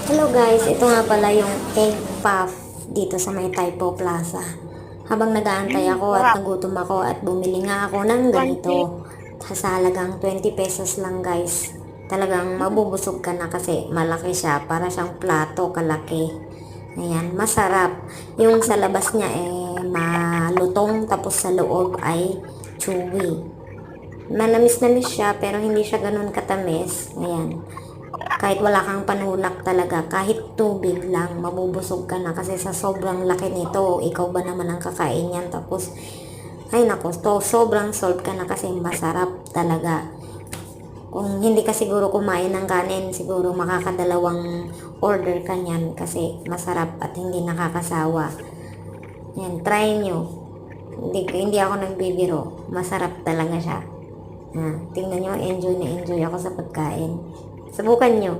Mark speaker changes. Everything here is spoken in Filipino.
Speaker 1: Hello guys, ito nga pala yung egg puff dito sa may Taipo Plaza. Habang nag-aantay ako at
Speaker 2: Sarap.
Speaker 1: nagutom ako at bumili nga ako ng ganito.
Speaker 2: 20.
Speaker 1: Sa halagang 20 pesos lang guys. Talagang mabubusog ka na kasi malaki siya. Para siyang plato kalaki. Ayan, masarap. Yung sa labas niya malutong tapos sa loob ay chewy. Manamis-namis siya pero hindi siya ganun katamis. Ayan. Kahit wala kang panulak talaga, kahit tubig lang, mabubusog ka na kasi sa sobrang laki nito. Ikaw ba naman ang kakain yan? Tapos, ay nako, sobrang solve ka na kasi masarap talaga. Kung hindi ka siguro kumain ng kanin, siguro makakadalawang order ka niyan kasi masarap at hindi nakakasawa. Yan, try nyo. Hindi ako nagbibiro. Masarap talaga siya. Tingnan nyo, enjoy na enjoy ako sa pagkain. Subukan nyo.